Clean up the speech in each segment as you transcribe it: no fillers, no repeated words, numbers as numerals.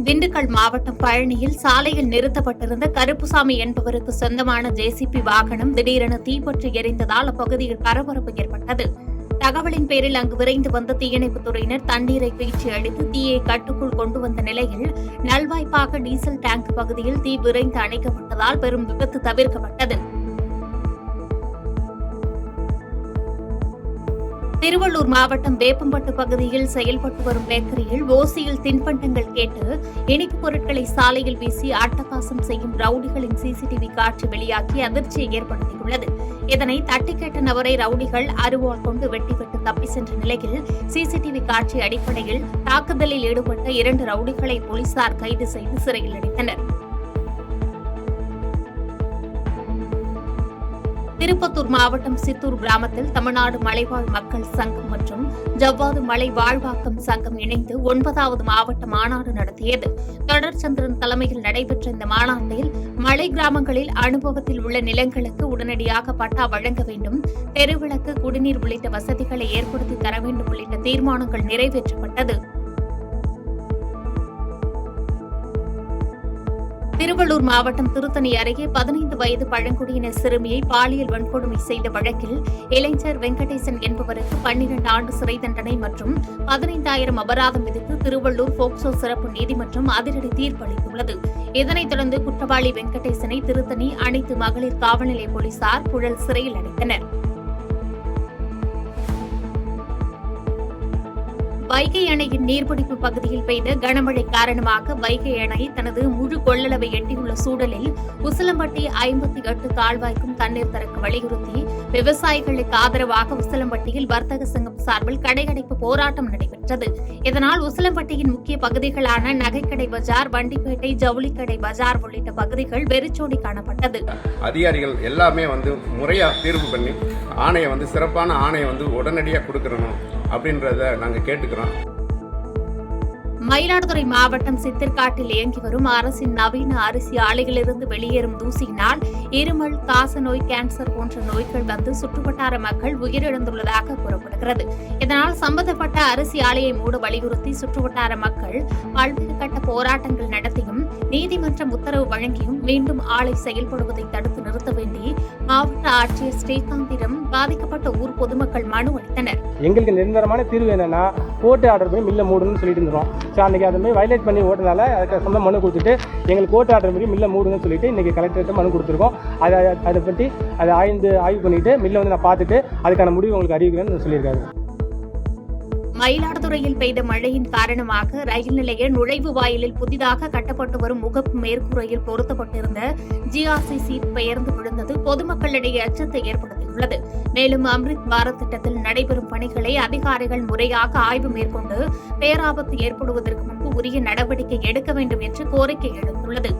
திண்டுக்கல் மாவட்டம் பழனியில் சாலையில் நிறுத்தப்பட்டிருந்த கருப்புசாமி என்பவருக்கு சொந்தமான ஜேசிபி வாகனம் திடீரென தீப்பற்றி எரிந்ததால் அப்பகுதியில் பரபரப்பு ஏற்பட்டது. தகவலின் பேரில் அங்கு விரைந்து வந்த தீயணைப்புத் துறையினர் தண்ணீரை பீய்ச்சி அடித்து தீயை கட்டுக்குள் கொண்டு வந்த நிலையில் நல்வாய்ப்பாக டீசல் டேங்க் பகுதியில் தீ விரைந்து அணைக்கப்பட்டதால் பெரும் விபத்து தவிர்க்கப்பட்டது. திருவள்ளூர் மாவட்டம் வேப்பம்பட்டு பகுதியில் செயல்பட்டு வரும் பேக்கரியில் ஓசியில் தின்பண்டங்கள் கேட்டு இனிப்புப் பொருட்களை சாலையில் வீசி அட்டகாசம் செய்யும் ரவுடிகளின் சிசிடிவி காட்சி வெளியாகி அதிர்ச்சியை ஏற்படுத்தியுள்ளது. இதனை தட்டி கேட்ட நபரை ரவுடிகள் அருவாள் கொண்டு வெட்டிவிட்டு தப்பி சென்ற நிலையில் சிசிடிவி காட்சி அடிப்படையில் தாக்குதலில் ஈடுபட்ட 2 ரவுடிகளை போலீசார் கைது செய்து சிறையில் அடைத்தனர். திருப்பத்தூர் மாவட்டம் சித்தூர் கிராமத்தில் தமிழ்நாடு மலைவாழ் மக்கள் சங்கம் மற்றும் ஜவ்வாது மலை வாழ்வாக்கம் சங்கம் இணைந்து 9வது மாவட்ட மாநாடு நடத்தியது. தொடர்ச்சந்திரன் தலைமையில் நடைபெற்ற இந்த மாநாட்டில் மலை கிராமங்களில் அனுபவத்தில் உள்ள நிலங்களுக்கு உடனடியாக பட்டா வழங்க வேண்டும், தெருவிளக்கு, குடிநீர் உள்ளிட்ட வசதிகளை ஏற்படுத்தி தர வேண்டும் உள்ளிட்ட தீர்மானங்கள் நிறைவேற்றப்பட்டது. திருவள்ளூர் மாவட்டம் திருத்தணி அருகே 15 வயது பழங்குடியின சிறுமியை பாலியல் வன்கொடுமை செய்த வழக்கில் இளைஞர் வெங்கடேசன் என்பவருக்கு 12 ஆண்டு சிறை தண்டனை மற்றும் 15,000 அபராதம் விதித்து திருவள்ளூர் போக்சோ சிறப்பு நீதிமன்றம் அதிரடி தீர்ப்பு அளித்துள்ளது. இதனைத் தொடர்ந்து குற்றவாளி வெங்கடேசனை திருத்தணி அனைத்து மகளிர் காவல் நிலைய போலீசார் புழல் சிறையில் அடைத்தனர். வைகை அணையின் நீர்பிடிப்பு பகுதியில் பெய்த கனமழை காரணமாக வைகை அணை தனது முழு கொள்ளளவை எட்டியுள்ள சூழலில் உசிலம்பட்டி 58 கால்வாய்க்கும் தண்ணீர் திறக்க வலியுறுத்தி விவசாயிகளுக்கு ஆதரவாக உசிலம்பட்டியில் வர்த்தக சங்கம் சார்பில் கடையடைப்பு போராட்டம் நடைபெற்றது. இதனால் உசிலம்பட்டியின் முக்கிய பகுதிகளான நகைக்கடை பஜார், வண்டிப்பேட்டை, ஜவுளிக்கடை பஜார் உள்ளிட்ட பகுதிகள் வெறிச்சோடி காணப்பட்டது. அதிகாரிகள் எல்லாமே முறையா தீர்வு பண்ணி ஆணையை சிறப்பான ஆணையை உடனடியாக கொடுக்கணும் அப்படின்றத நாங்கள் கேட்டுக்கிறோம். மயிலாடுதுறை மாவட்டம் சித்திர்காட்டில் இயங்கி வரும் அரசின் நவீன அரிசி ஆலைகளிலிருந்து வெளியேறும் தூசியினால் இருமல், காசநோய், கேன்சர் போன்ற நோய்கள் வந்து சுற்றுவட்டார மக்கள் உயிரிழந்துள்ளதாக கூறப்படுகிறது. இதனால் சம்பந்தப்பட்ட அரிசி ஆலையை மூட வலியுறுத்தி சுற்றுவட்டார மக்கள் பல்வேறு கட்ட போராட்டங்கள் நடத்தியும் நீதிமன்றம் உத்தரவு வழங்கியும் மீண்டும் ஆலை செயல்படுவதை தடுத்து நிறுத்த வேண்டி மாவட்ட ஆட்சியர் ஸ்ரீகாந்திடம் பாதிக்கப்பட்ட ஊர் பொதுமக்கள் மனு அளித்தனர். எங்களுக்கு நிரந்தரமான தீர்வு என்னன்னா கோர்ட்டு ஆர்டர் பண்ணி மில்லை மூடணும்னு சொல்லிட்டு இருந்தோம். அன்றைக்கி அதை மாதிரி வயலேட் பண்ணி ஓட்டுனால அதுக்கு சொந்த மனு கொடுத்துட்டு எங்களுக்கு கோர்ட்டு ஆர்டர் பண்ணி மில்லை மூடுங்கன்னு சொல்லிட்டு இன்றைக்கி கலெக்டர்கிட்ட மனு கொடுத்துருக்கோம். அதை பற்றி அதை ஆய்வு பண்ணிவிட்டு மில்லை நான் பார்த்துட்டு அதுக்கான முடிவு உங்களுக்கு அறிவிக்கிறேன்னு சொல்லியிருக்காரு. மயிலாடுதுறையில் பெய்த மழையின் காரணமாக ரயில் நிலைய நுழைவு வாயிலில் புதிதாக கட்டப்பட்டு வரும் முகப்பு மேற்கூரையில் பொருத்தப்பட்டிருந்த ஜிஆர்சிசி பெயர்ந்து விழுந்தது பொதுமக்களிடையே அச்சத்தை ஏற்படுத்தியுள்ளது. மேலும் அம்ரித் பாரத் திட்டத்தில் நடைபெறும் பணிகளை அதிகாரிகள் முறையாக ஆய்வு மேற்கொண்டு பேராபத்து ஏற்படுவதற்கு முன்பு உரிய நடவடிக்கை எடுக்க வேண்டும் என்று கோரிக்கை எழுந்துள்ளது.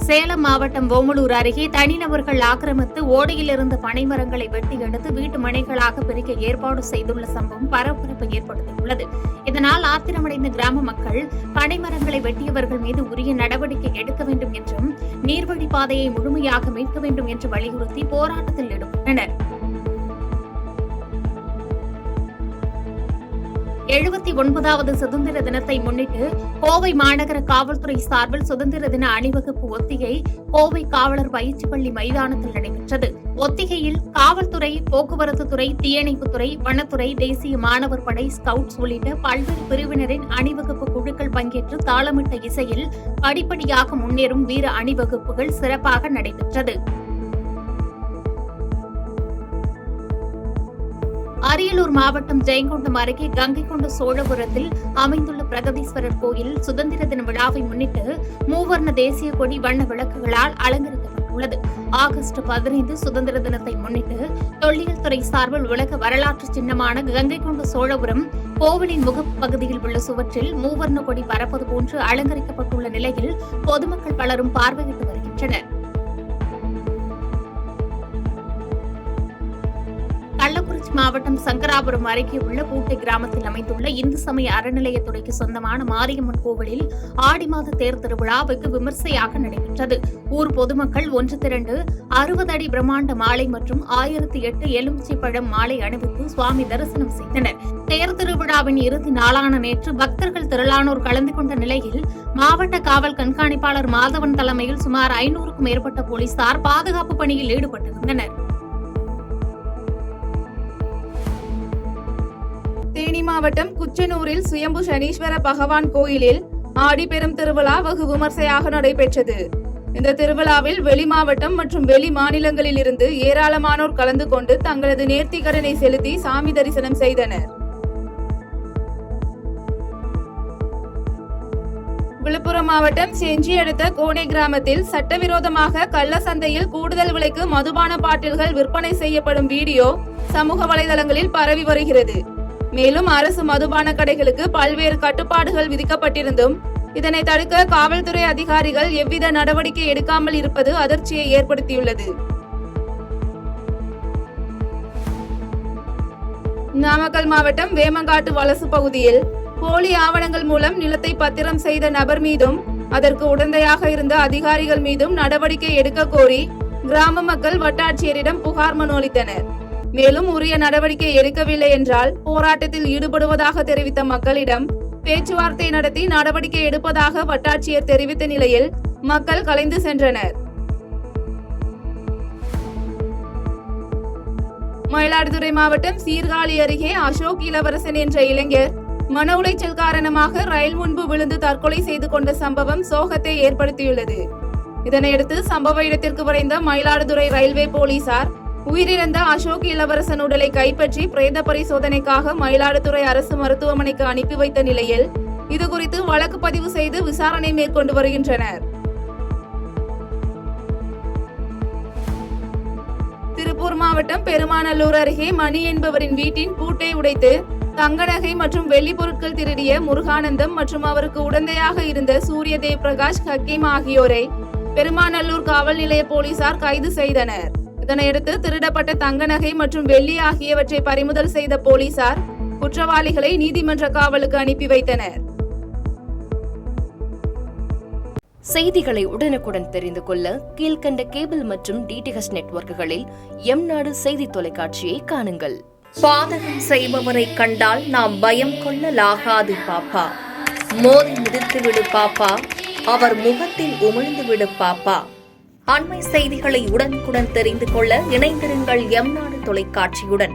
சேலம் மாவட்டம் ஓமலூர் அருகே தனிநபர்கள் ஆக்கிரமித்து ஓடையில் இருந்த பனைமரங்களை வெட்டி எடுத்து வீட்டு மனைகளாக பிரிக்க ஏற்பாடு செய்துள்ள சம்பவம் பரபரப்பை ஏற்படுத்தியுள்ளது. இதனால் ஆத்திரமடைந்த கிராம மக்கள் பனைமரங்களை வெட்டியவர்கள் மீது உரிய நடவடிக்கை எடுக்க வேண்டும் என்றும் நீர்வழிப்பாதையை முழுமையாக மீட்க வேண்டும் என்று வலியுறுத்தி போராட்டத்தில் ஈடுபட்டனர். 79வது சுதந்திர தினத்தை முன்னிட்டு கோவை மாநகர காவல்துறை சார்பில் சுதந்திர தின அணிவகுப்பு ஒத்திகை கோவை காவலர் பயிற்சி பள்ளி மைதானத்தில் நடைபெற்றது. ஒத்திகையில் காவல்துறை, போக்குவரத்துத்துறை, தீயணைப்புத்துறை, வனத்துறை, தேசிய மாணவர் படை, ஸ்கவுட்ஸ் உள்ளிட்ட பல்வேறு பிரிவினரின் அணிவகுப்பு குழுக்கள் பங்கேற்று தாளமிட்ட இசையில் படிப்படியாக முன்னேறும் வீர அணிவகுப்புகள் சிறப்பாக நடைபெற்றது. அரியலூர் மாவட்டம் ஜெயங்கொண்டம் அருகே கங்கைகொண்ட சோழபுரத்தில் அமைந்துள்ள பிரகதீஸ்வரர் கோயிலில் சுதந்திர தின விழாவை முன்னிட்டு மூவர்ண தேசிய கொடி வண்ண விளக்குகளால் அலங்கரிக்கப்பட்டுள்ளது. ஆகஸ்ட் 15 சுதந்திர தினத்தை முன்னிட்டு தொல்லியல் துறை சார்பில் உலக வரலாற்று சின்னமான கங்கைகொண்ட சோழபுரம் கோவிலின் முகப்பகுதியில் உள்ள சுவற்றில் மூவர்ண கொடி பறப்பது போன்று அலங்கரிக்கப்பட்டுள்ள நிலையில் பொதுமக்கள் பலரும் பார்வையிட்டு வருகின்றனர். கள்ளக்குறிச்சி மாவட்டம் சங்கராபுரம் அருகே உள்ள பூட்டை கிராமத்தில் அமைந்துள்ள இந்து சமய அறநிலையத்துறைக்கு சொந்தமான மாரியம்மன் கோவிலில் ஆடி மாத தேர் திருவிழா வெகு விமர்சையாக நடைபெற்றது. ஊர் பொதுமக்கள் ஒன்று திரண்டு 60 அடி பிரம்மாண்ட மாலை மற்றும் 1008 எலுமிச்சை பழம் மாலை அணிவித்து சுவாமி தரிசனம் செய்தனர். தேர் திருவிழாவின் இறுதி நாளான நேற்று பக்தர்கள் திரளானோர் கலந்து கொண்ட நிலையில் மாவட்ட காவல் கண்காணிப்பாளர் மாதவன் தலைமையில் சுமார் 500க்கும் மேற்பட்ட போலீசார் பாதுகாப்பு பணியில் ஈடுபட்டிருந்தனர். தேனி மாவட்டம் குச்சனூரில் சுயம்பு சனீஸ்வர பகவான் கோயிலில் ஆடி பெரும் திருவிழா வெகு விமர்சையாக நடைபெற்றது. இந்த திருவிழாவில் வெளி மாவட்டம் மற்றும் வெளி மாநிலங்களில் இருந்து ஏராளமானோர் கலந்து கொண்டு தங்களது நேர்த்திக்கடனை செலுத்தி சாமி தரிசனம் செய்தனர். விழுப்புரம் மாவட்டம் செஞ்சி அடுத்த கோணை கிராமத்தில் சட்டவிரோதமாக கள்ள சந்தையில் கூடுதல் விலைக்கு மதுபான பாட்டில்கள் விற்பனை செய்யப்படும் வீடியோ சமூக வலைதளங்களில் பரவி வருகிறது. மேலும் அரசு மதுபான கடைகளுக்கு பல்வேறு கட்டுப்பாடுகள் விதிக்கப்பட்டிருந்தும் இதனை தடுக்க காவல்துறை அதிகாரிகள் எவ்வித நடவடிக்கை எடுக்காமல் இருப்பது அதிர்ச்சியை ஏற்படுத்தியுள்ளது. நாமக்கல் மாவட்டம் வேமங்காட்டு வலசு பகுதியில் போலி ஆவணங்கள் மூலம் நிலத்தை பத்திரம் செய்த நபர் மீதும் அதற்கு உடந்தையாக இருந்த அதிகாரிகள் மீதும் நடவடிக்கை எடுக்க கோரி கிராம மக்கள் வட்டாட்சியரிடம் புகார் மனு அளித்தனர். மேலும் உரிய நடவடிக்கை எடுக்கவில்லை என்றால் போராட்டத்தில் ஈடுபடுவதாக தெரிவித்த மக்களிடம் பேச்சுவார்த்தை நடத்தி நடவடிக்கை எடுப்பதாக வட்டாட்சியர் தெரிவித்த நிலையில் மக்கள் கலைந்து சென்றனர். மயிலாடுதுறை மாவட்டம் சீர்காழி அருகே அசோக் இளவரசன் என்ற இளைஞர் மன உளைச்சல் காரணமாக ரயில் முன்பு விழுந்து தற்கொலை செய்து கொண்ட சம்பவம் சோகத்தை ஏற்படுத்தியுள்ளது. இதனையடுத்து சம்பவ இடத்திற்கு விரைந்த மயிலாடுதுறை ரயில்வே போலீசார் உயிரிழந்த அசோக் இளவரசன் உடலை கைப்பற்றி பிரேத பரிசோதனைக்காக மயிலாடுதுறை அரசு மருத்துவமனைக்கு அனுப்பி வைத்த நிலையில் இதுகுறித்து வழக்கு பதிவு செய்து விசாரணை மேற்கொண்டு வருகின்றனர். திருப்பூர் மாவட்டம் பெருமாநல்லூர் அருகே மணி என்பவரின் வீட்டின் பூட்டை உடைத்து தங்க நகை மற்றும் வெள்ளி பொருட்கள் திருடிய முருகானந்தம் மற்றும் அவருக்கு உடந்தையாக இருந்த சூரியதேவ் பிரகாஷ் ஹக்கீம் ஆகியோரை பெருமாநல்லூர் காவல் நிலைய போலீசார் கைது செய்தனர். இதனையடுத்து திருடப்பட்ட தங்க நகை மற்றும் வெள்ளி ஆகியவற்றை பறிமுதல் செய்த போலீசார் குற்றவாளிகளை நீதிமன்ற காவலுக்கு அனுப்பி வைத்தனர். செய்திகளை உடனுக்குடன் தெரிந்து கொள்ள கீழ்கண்ட கேபிள் மற்றும் டிடிஎச் நெட்வொர்க்குகளில் எம்நாடு செய்தி தொலைக்காட்சியை காணுங்கள். பாதகம் செய்பவரை கண்டால் நாம் பயம் கொள்ளலாகாது பாப்பா. மோதி மிதித்து விடு பாப்பா, அவர் முகத்தில் உமிழ்ந்து விடு பாப்பா. அண்மை செய்திகளை உடனுக்குடன் தெரிந்து கொள்ள இணைந்திருங்கள் எம்நாடு தொலைக்காட்சியுடன்.